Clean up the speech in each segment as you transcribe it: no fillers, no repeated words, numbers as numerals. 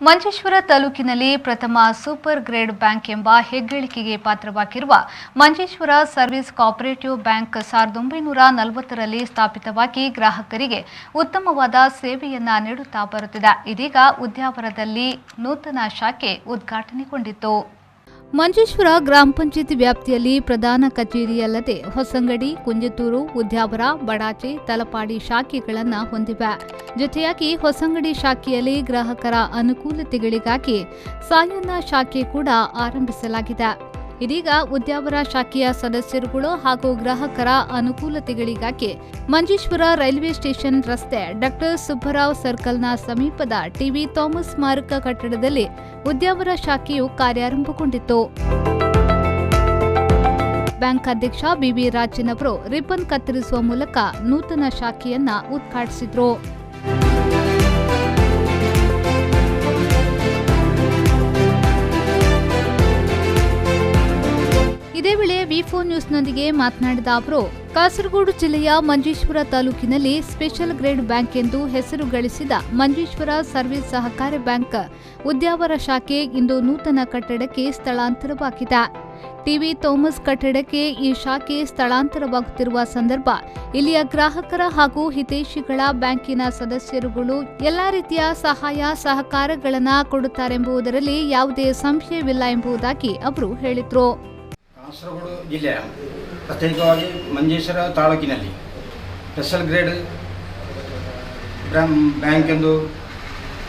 ಮಂಜೇಶ್ವರ ತಾಲೂಕಿನಲ್ಲಿ ಪ್ರಥಮ super grade bank ಎಂಬ ಹೆಗ್ಗಳಿಕೆಗೆ ಪಾತ್ರವಾಗಿರುವ ಮಂಜೇಶ್ವರ ಸರ್ವಿಸ್ ಕೋಆಪರೇಟಿವ್ ಬ್ಯಾಂಕ್ 1940ರಲ್ಲಿ ಸ್ಥಾಪಿತವಾಗಿ ಗ್ರಾಹಕರಿಗೆ ಉತ್ತಮವಾದ ಸೇವೆಯನ್ನ ನೀಡುತ್ತಾ ಬರುತ್ತಿದೆ. ಇದೀಗ ಉದ್ಯಾವರದಲ್ಲಿ ನೂತನ ಶಾಖೆ ಉದ್ಘಾಟನೆಗೊಂಡಿತು. ಮಂಜೇಶ್ವರ ಗ್ರಾಮ ಪಂಚಾಯತ್ ವ್ಯಾಪ್ತಿಯಲ್ಲಿ ಪ್ರಧಾನ ಕಚೇರಿಯಲ್ಲದೆ ಹೊಸಂಗಡಿ, ಕುಂಜತ್ತೂರು, ಉದ್ಯಾವರ, ಬಡಾಚೆ, ತಲಪಾಡಿ ಶಾಖೆಗಳನ್ನು ಹೊಂದಿವೆ. ಜೊತೆಯಾಗಿ ಹೊಸಂಗಡಿ ಶಾಖೆಯಲ್ಲಿ ಗ್ರಾಹಕರ ಅನುಕೂಲತೆಗಳಿಗಾಗಿ ಸಾಯನ್ನ ಶಾಖೆ ಕೂಡ ಆರಂಭಿಸಲಾಗಿದೆ. ಇದೀಗ ಉದ್ಯಾವರ ಶಾಖೆಯ ಸದಸ್ಯರುಗಳು ಹಾಗೂ ಗ್ರಾಹಕರ ಅನುಕೂಲತೆಗಳಿಗಾಗಿ ಮಂಜೇಶ್ವರ ರೈಲ್ವೆ ಸ್ಟೇಷನ್ ರಸ್ತೆ ಡಾ ಸುಬ್ಬರಾವ್ ಸರ್ಕಲ್ನ ಸಮೀಪದ ಟಿವಿ ಥಾಮಸ್ ಸ್ಮಾರಕ ಕಟ್ಟಡದಲ್ಲಿ ಉದ್ಯಾವರ ಶಾಖೆಯು ಕಾರ್ಯಾರಂಭಗೊಂಡಿತು. ಬ್ಯಾಂಕ್ ಅಧ್ಯಕ್ಷ ಬಿವಿ ರಾಜನ್ ಅವರು ರಿಬ್ಬನ್ ಕತ್ತರಿಸುವ ಮೂಲಕ ನೂತನ ಶಾಖೆಯನ್ನ ಉದ್ಘಾಟಿಸಿದರು. ಇದೇ ವೇಳೆ ವಿ4 ನ್ಯೂಸ್ನೊಂದಿಗೆ ಮಾತನಾಡಿದ ಅವರು, ಕಾಸರಗೋಡು ಜಿಲ್ಲೆಯ ಮಂಜೇಶ್ವರ ತಾಲೂಕಿನಲ್ಲಿ ಸ್ಪೆಷಲ್ ಗ್ರೇಡ್ ಬ್ಯಾಂಕ್ ಎಂದು ಹೆಸರು ಗಳಿಸಿದ ಮಂಜೇಶ್ವರ ಸರ್ವಿಸ್ ಸಹಕಾರಿ ಬ್ಯಾಂಕ್ ಉದ್ಯಾವರ ಶಾಖೆ ಇಂದು ನೂತನ ಕಟ್ಟಡಕ್ಕೆ ಸ್ಥಳಾಂತರವಾಗಿದೆ. ಟಿವಿ ಥಾಮಸ್ ಕಟ್ಟಡಕ್ಕೆ ಈ ಶಾಖೆ ಸ್ಥಳಾಂತರವಾಗುತ್ತಿರುವ ಸಂದರ್ಭ ಇಲ್ಲಿಯ ಗ್ರಾಹಕರ ಹಾಗೂ ಹಿತೈಷಿಗಳ ಬ್ಯಾಂಕಿನ ಸದಸ್ಯರುಗಳು ಎಲ್ಲಾ ರೀತಿಯ ಸಹಾಯ ಸಹಕಾರಗಳನ್ನು ಕೊಡುತ್ತಾರೆಂಬುದರಲ್ಲಿ ಯಾವುದೇ ಸಂಶಯವಿಲ್ಲ ಎಂಬುದಾಗಿ ಅವರು ಹೇಳಿದರು. ಕಾಸರಗೋಡು ಜಿಲ್ಲೆಯ ಪ್ರತ್ಯೇಕವಾಗಿ ಮಂಜೇಶ್ವರ ತಾಲೂಕಿನಲ್ಲಿ ಸ್ಪೆಷಲ್ ಗ್ರೇಡ್ ಬ್ಯಾಂಕ್ ಎಂದು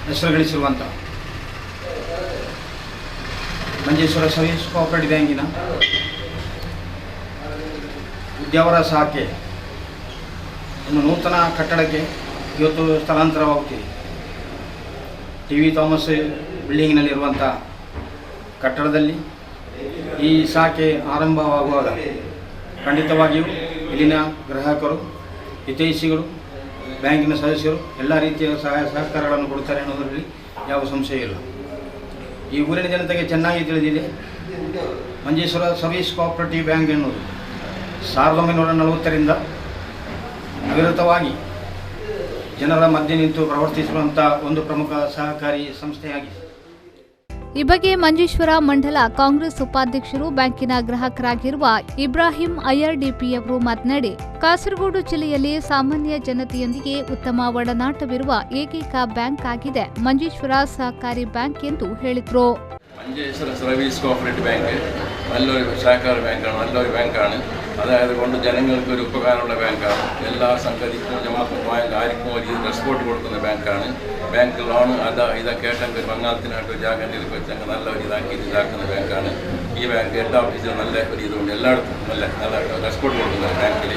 ಹೆಸರು ಗಳಿಸಿರುವಂಥ ಮಂಜೇಶ್ವರ ಸರ್ವಿಸ್ ಕೋಆಪರೇಟಿವ್ ಬ್ಯಾಂಕಿನ ಉದ್ಯಾವರ ಶಾಖೆ ಒಂದು ನೂತನ ಕಟ್ಟಡಕ್ಕೆ ಇವತ್ತು ಸ್ಥಳಾಂತರವಾಗುತ್ತಿದೆ. ಟಿವಿ ಥಾಮಸ್ ಬಿಲ್ಡಿಂಗ್ನಲ್ಲಿರುವಂಥ ಕಟ್ಟಡದಲ್ಲಿ ಈ ಶಾಖೆ ಆರಂಭವಾಗುವಾಗ ಖಂಡಿತವಾಗಿಯೂ ಇಲ್ಲಿನ ಗ್ರಾಹಕರು, ಹಿತೈಷಿಗಳು, ಬ್ಯಾಂಕಿನ ಸದಸ್ಯರು ಎಲ್ಲ ರೀತಿಯ ಸಹಾಯ ಸಹಕಾರಗಳನ್ನು ಕೊಡುತ್ತಾರೆ ಅನ್ನೋದರಲ್ಲಿ ಯಾವ ಸಂಶಯ ಇಲ್ಲ. ಈ ಊರಿನ ಜನತೆಗೆ ಚೆನ್ನಾಗಿ ತಿಳಿದಿದೆ. ಮಂಜೇಶ್ವರ ಸರ್ವಿಸ್ ಕೋಆಪರೇಟಿವ್ ಬ್ಯಾಂಕ್ ಎನ್ನುವುದು 1940ರಿಂದ ಅವಿರತವಾಗಿ ಜನರ ಮಧ್ಯೆ ನಿಂತು ಪ್ರವರ್ತಿಸುವಂಥ ಒಂದು ಪ್ರಮುಖ ಸಹಕಾರಿ ಸಂಸ್ಥೆಯಾಗಿದೆ. ಈ ಬಗ್ಗೆ ಮಂಜೇಶ್ವರ ಮಂಡಲ ಕಾಂಗ್ರೆಸ್ ಉಪಾಧ್ಯಕ್ಷರು ಬ್ಯಾಂಕಿನ ಗ್ರಾಹಕರಾಗಿರುವ ಇಬ್ರಾಹಿಂ ಐಆರ್ಡಿಪಿಯವರು ಮಾತನಾಡಿ, ಕಾಸರಗೋಡು ಜಿಲ್ಲೆಯಲ್ಲಿ ಸಾಮಾನ್ಯ ಜನತೆಯೊಂದಿಗೆ ಉತ್ತಮ ಒಡನಾಟವಿರುವ ಏಕೈಕ ಬ್ಯಾಂಕ್ ಆಗಿದೆ ಮಂಜೇಶ್ವರ സഹകാരി ബാങ്ക് ಎಂದು ಹೇಳಿದರು. മഞ്ചേശ്വര സർവീസ് കോഓപ്പറേറ്റീവ് ബാങ്ക് നല്ലൊരു സഹകാരി ബാങ്കാണ്, നല്ലൊരു ബാങ്കാണ്. അതായത് കൊണ്ട് ജനങ്ങൾക്ക് ഒരു ഉപകാരമുള്ള ബാങ്കാണ്. എല്ലാ സംഗതിക്കും നമുക്ക് ആർക്കും ഒരു റെസ്പോർട്ട് കൊടുക്കുന്ന ബാങ്കാണ്. ബാങ്ക് ലോൺ ഇതൊക്കെ ആയിട്ടൊക്കെ ബംഗാളത്തിനായിട്ട് ഒരു ജാഗ്രതയിൽ വെച്ചങ്ങ് നല്ല ഒരു ഇതാക്കുന്ന ബാങ്കാണ്. ഈ ബാങ്ക് എല്ലാ ഓഫീസിലും നല്ല ഒരു ഇതുകൊണ്ട് എല്ലായിടത്തും നല്ല റെസ്പോർട്ട് കൊടുക്കുന്ന ബാങ്കിൽ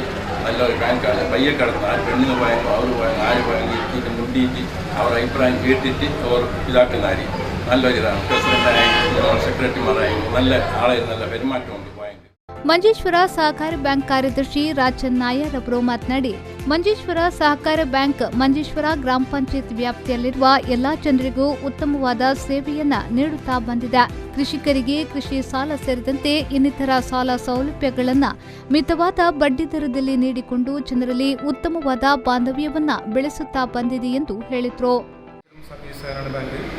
നല്ലൊരു ബാങ്കാണ്. പയ്യക്കടന്ന് ആ പെണ്ണിന് പോയെങ്കിൽ അവർ പോയെങ്കിൽ ആര് പോയെങ്കിൽ ഇരുത്തിയിട്ട് മുണ്ടിയിട്ട് അവരുടെ അഭിപ്രായം കേട്ടിട്ട് അവർ ഇതാക്കുന്നതായിരിക്കും. നല്ലൊരു ഇതാണ്. പ്രസിഡന്റായെങ്കിലും സെക്രട്ടറിമാരായെങ്കിലും നല്ല ആളെ നല്ല പെരുമാറ്റമുണ്ട്. ಮಂಜೇಶ್ವರ ಸಹಕಾರಿ ಬ್ಯಾಂಕ್ ಕಾರ್ಯದರ್ಶಿ ರಾಜನ್ ನಾಯರ್ ಅವರು ಮಾತನಾಡಿ, ಮಂಜೇಶ್ವರ ಸಹಕಾರಿ ಬ್ಯಾಂಕ್ ಮಂಜೇಶ್ವರ ಗ್ರಾಮ ಪಂಚಾಯತ್ ವ್ಯಾಪ್ತಿಯಲ್ಲಿರುವ ಎಲ್ಲಾ ಜನರಿಗೂ ಉತ್ತಮವಾದ ಸೇವೆಯನ್ನ ನೀಡುತ್ತಾ ಬಂದಿದೆ. ಕೃಷಿಕರಿಗೆ ಕೃಷಿ ಸಾಲ ಸೇರಿದಂತೆ ಇನ್ನಿತರ ಸಾಲ ಸೌಲಭ್ಯಗಳನ್ನು ಮಿತವಾದ ಬಡ್ಡಿ ದರದಲ್ಲಿ ನೀಡಿಕೊಂಡು ಜನರಲ್ಲಿ ಉತ್ತಮವಾದ ಬಾಂಧವ್ಯವನ್ನ ಬೆಳೆಸುತ್ತಾ ಬಂದಿದೆ ಎಂದು ಹೇಳಿದರು.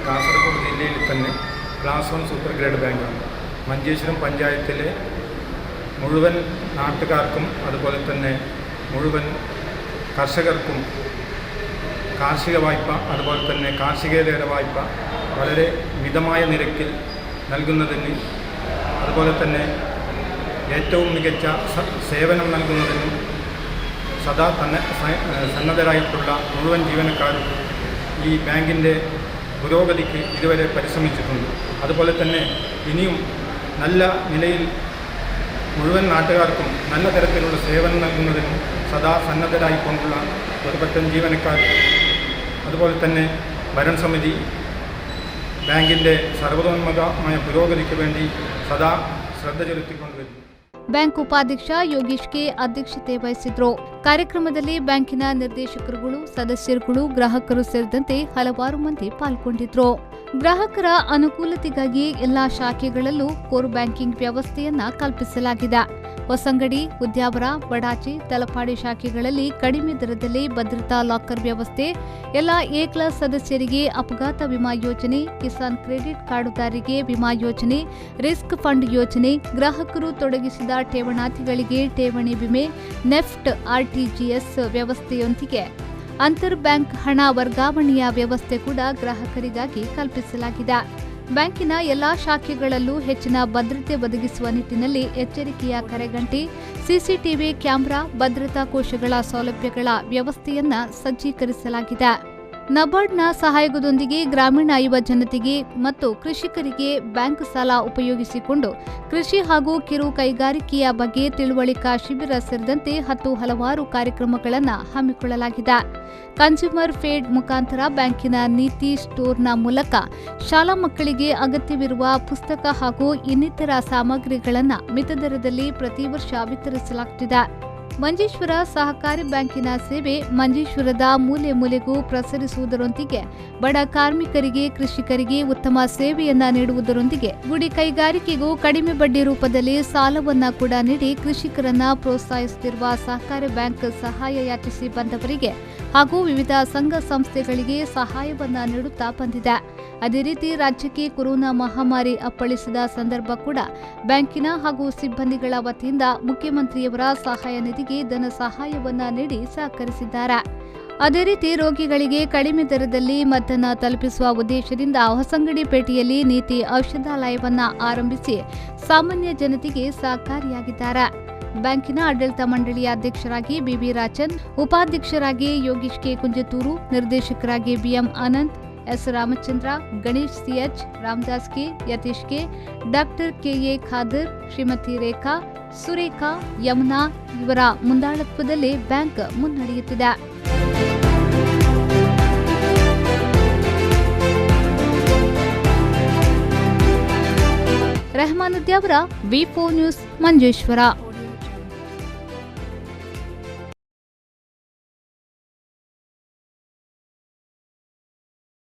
കാസർഗോഡ് ജില്ലയിൽ തന്നെ ക്ലാസ് 1 സൂപ്പർ ഗ്രേഡ് ബാങ്കാണ്. മഞ്ചേശ്വരം പഞ്ചായത്തിലെ മുഴുവൻ നാട്ടുകാർക്കും അതുപോലെ തന്നെ മുഴുവൻ കർഷകർക്കും കാർഷിക വായ്പ അതുപോലെ തന്നെ കാർഷികേതര വായ്പ വളരെ മിതമായ നിരക്കിൽ നൽകുന്നതിന് അതുപോലെ തന്നെ ഏറ്റവും മികച്ച സേവനം നൽകുന്നതിനും സദാ തന്നെ സന്നദ്ധരായിട്ടുള്ള മുഴുവൻ ജീവനക്കാരും ഈ ബാങ്കിൻ്റെ പുരോഗതിക്ക് ഇതുവരെ പരിശ്രമിച്ചിട്ടുണ്ട്. അതുപോലെ തന്നെ ഇനിയും നല്ല നിലയിൽ മുഴുവൻ നാട്ടുകാർക്കും നല്ല തരത്തിലുള്ള സേവനം നൽകുന്നതിനും സദാ സന്നദ്ധരായിക്കൊണ്ടുള്ള ഒരു പറ്റം ജീവനക്കാർ അതുപോലെ തന്നെ ഭരണസമിതി ബാങ്കിൻ്റെ സർവതോന്മുഖമായ പുരോഗതിക്ക് വേണ്ടി സദാ ശ്രദ്ധ ചെലുത്തിക്കൊണ്ടുവരുന്നു. ಬ್ಯಾಂಕ್ ಉಪಾಧ್ಯಕ್ಷ ಯೋಗೀಶ್ ಕೆ ಅಧ್ಯಕ್ಷತೆ ವಹಿಸಿದ್ರು. ಕಾರ್ಯಕ್ರಮದಲ್ಲಿ ಬ್ಯಾಂಕಿನ ನಿರ್ದೇಶಕರುಗಳು, ಸದಸ್ಯರುಗಳು, ಗ್ರಾಹಕರು ಸೇರಿದಂತೆ ಹಲವಾರು ಮಂದಿ ಪಾಲ್ಗೊಂಡಿದ್ರು. ಗ್ರಾಹಕರ ಅನುಕೂಲತೆಗಾಗಿ ಎಲ್ಲಾ ಶಾಖೆಗಳಲ್ಲೂ ಕೋರ್ ಬ್ಯಾಂಕಿಂಗ್ ವ್ಯವಸ್ಥೆಯನ್ನ ಕಲ್ಪಿಸಲಾಗಿದೆ. ಹೊಸಂಗಡಿ, ಉದ್ಯಾವರ, ಬಡಾಚಿ, ತಲಪಾಡಿ ಶಾಖೆಗಳಲ್ಲಿ ಕಡಿಮೆ ದರದಲ್ಲಿ ಭದ್ರತಾ ಲಾಕರ್ ವ್ಯವಸ್ಥೆ, ಎಲ್ಲ ಎ ಕ್ಲಾಸ್ ಸದಸ್ಯರಿಗೆ ಅಪಘಾತ ವಿಮಾ ಯೋಜನೆ, ಕಿಸಾನ್ ಕ್ರೆಡಿಟ್ ಕಾರ್ಡುದಾರರಿಗೆ ವಿಮಾ ಯೋಜನೆ, ರಿಸ್ಕ್ ಫಂಡ್ ಯೋಜನೆ, ಗ್ರಾಹಕರು ತೊಡಗಿಸಿದ ಠೇವಣಾತಿಗಳಿಗೆ ಠೇವಣಿ ವಿಮೆ, ನೆಫ್ಟ್, ಆರ್ಟಿಜಿಎಸ್ ವ್ಯವಸ್ಥೆಯೊಂದಿಗೆ ಅಂತರ್ ಬ್ಯಾಂಕ್ ಹಣ ವರ್ಗಾವಣೆಯ ವ್ಯವಸ್ಥೆ ಕೂಡ ಗ್ರಾಹಕರಿಗಾಗಿ ಕಲ್ಪಿಸಲಾಗಿದೆ. ಬ್ಯಾಂಕಿನ ಎಲ್ಲಾ ಶಾಖೆಗಳಲ್ಲೂ ಹೆಚ್ಚಿನ ಭದ್ರತೆ ಒದಗಿಸುವ ನಿಟ್ಟಿನಲ್ಲಿ ಎಚ್ಚರಿಕೆಯ ಕರೆಗಂಟೆ, ಸಿಸಿಟಿವಿ ಕ್ಯಾಮೆರಾ, ಭದ್ರತಾ ಕೋಶಗಳ ಸೌಲಭ್ಯಗಳ ವ್ಯವಸ್ಥೆಯನ್ನ ಸಜ್ಜೀಕರಿಸಲಾಗಿದೆ. ನಬಾರ್ಡ್ನ ಸಹಯೋಗದೊಂದಿಗೆ ಗ್ರಾಮೀಣ ಯುವ ಜನತೆಗೆ ಮತ್ತು ಕೃಷಿಕರಿಗೆ ಬ್ಯಾಂಕ್ ಸಾಲ ಉಪಯೋಗಿಸಿಕೊಂಡು ಕೃಷಿ ಹಾಗೂ ಕಿರು ಕೈಗಾರಿಕೆಯ ಬಗ್ಗೆ ತಿಳುವಳಿಕಾ ಶಿಬಿರ ಸೇರಿದಂತೆ ಹಲವಾರು ಕಾರ್ಯಕ್ರಮಗಳನ್ನು ಹಮ್ಮಿಕೊಳ್ಳಲಾಗಿದೆ. ಕನ್ಸ್ಯೂಮರ್ ಫೆಡ್ ಮುಖಾಂತರ ಬ್ಯಾಂಕಿನ ನೀತಿ ಸ್ಟೋರ್ನ ಮೂಲಕ ಶಾಲಾ ಮಕ್ಕಳಿಗೆ ಅಗತ್ಯವಿರುವ ಪುಸ್ತಕ ಹಾಗೂ ಇನ್ನಿತರ ಸಾಮಗ್ರಿಗಳನ್ನು ಮಿತದರದಲ್ಲಿ ಪ್ರತಿ ವರ್ಷ ವಿತರಿಸಲಾಗುತ್ತಿದೆ. ಮಂಜೇಶ್ವರ ಸಹಕಾರಿ ಬ್ಯಾಂಕಿನ ಸೇವೆ ಮಂಜೇಶ್ವರದ ಮೂಲೆ ಮೂಲೆಗೂ ಪ್ರಸರಿಸುವುದರೊಂದಿಗೆ ಬಡ ಕಾರ್ಮಿಕರಿಗೆ, ಕೃಷಿಕರಿಗೆ ಉತ್ತಮ ಸೇವೆಯನ್ನ ನೀಡುವುದರೊಂದಿಗೆ ಗುಡಿ ಕೈಗಾರಿಕೆಗೂ ಕಡಿಮೆ ಬಡ್ಡಿ ರೂಪದಲ್ಲಿ ಸಾಲವನ್ನ ಕೂಡ ನೀಡಿ ಕೃಷಿಕರನ್ನ ಪ್ರೋತ್ಸಾಹಿಸುತ್ತಿರುವ ಸಹಕಾರಿ ಬ್ಯಾಂಕ್ ಸಹಾಯ ಯಾಚಿಸಿ ಬಂದವರಿಗೆ ಹಾಗೂ ವಿವಿಧ ಸಂಘ ಸಂಸ್ಥೆಗಳಿಗೆ ಸಹಾಯವನ್ನ ನೀಡುತ್ತಾ ಬಂದಿದೆ. ಅದೇ ರೀತಿ ರಾಜ್ಯಕ್ಕೆ ಕೊರೋನಾ ಮಹಾಮಾರಿ ಅಪ್ಪಳಿಸಿದ ಸಂದರ್ಭ ಕೂಡ ಬ್ಯಾಂಕಿನ ಹಾಗೂ ಸಿಬ್ಬಂದಿಗಳ ವತಿಯಿಂದ ಮುಖ್ಯಮಂತ್ರಿಯವರ ಸಹಾಯ ನಿಧಿಗೆ ಧನ ಸಹಾಯವನ್ನ ನೀಡಿ ಸಹಕರಿಸಿದ್ದಾರೆ. ಅದೇ ರೀತಿ ರೋಗಿಗಳಿಗೆ ಕಡಿಮೆ ದರದಲ್ಲಿ ಮದ್ದನ್ನು ತಲುಪಿಸುವ ಉದ್ದೇಶದಿಂದ ಹೊಸಂಗಡಿ ಪೇಟೆಯಲ್ಲಿ ನೀತಿ ಔಷಧಾಲಯವನ್ನ ಆರಂಭಿಸಿ ಸಾಮಾನ್ಯ ಜನತೆಗೆ ಸಹಕಾರಿಯಾಗಿದ್ದಾರೆ. ಬ್ಯಾಂಕಿನ ಆಡಳಿತ ಮಂಡಳಿಯ ಅಧ್ಯಕ್ಷರಾಗಿ ಬಿಬಿ ರಾಜನ್, ಉಪಾಧ್ಯಕ್ಷರಾಗಿ ಯೋಗೀಶ್ ಕೆ ಕುಂಜತೂರು, ನಿರ್ದೇಶಕರಾಗಿ BM Anand, S Ramachandra, Ganesh CH, Ramdas K, Yatish K, doctor KA Khader, Shrimati Rekha, Surekha, Yamuna ಇವರ ಮುಂದಾಳತ್ವದಲ್ಲಿ ಬ್ಯಾಂಕ್ ಮುನ್ನಡೆಯುತ್ತಿದೆ. ರೆಹಮಾನ್ ಉದ್ಯಾವರ, ವಿ4 ನ್ಯೂಸ್, ಮಂಜೇಶ್ವರ.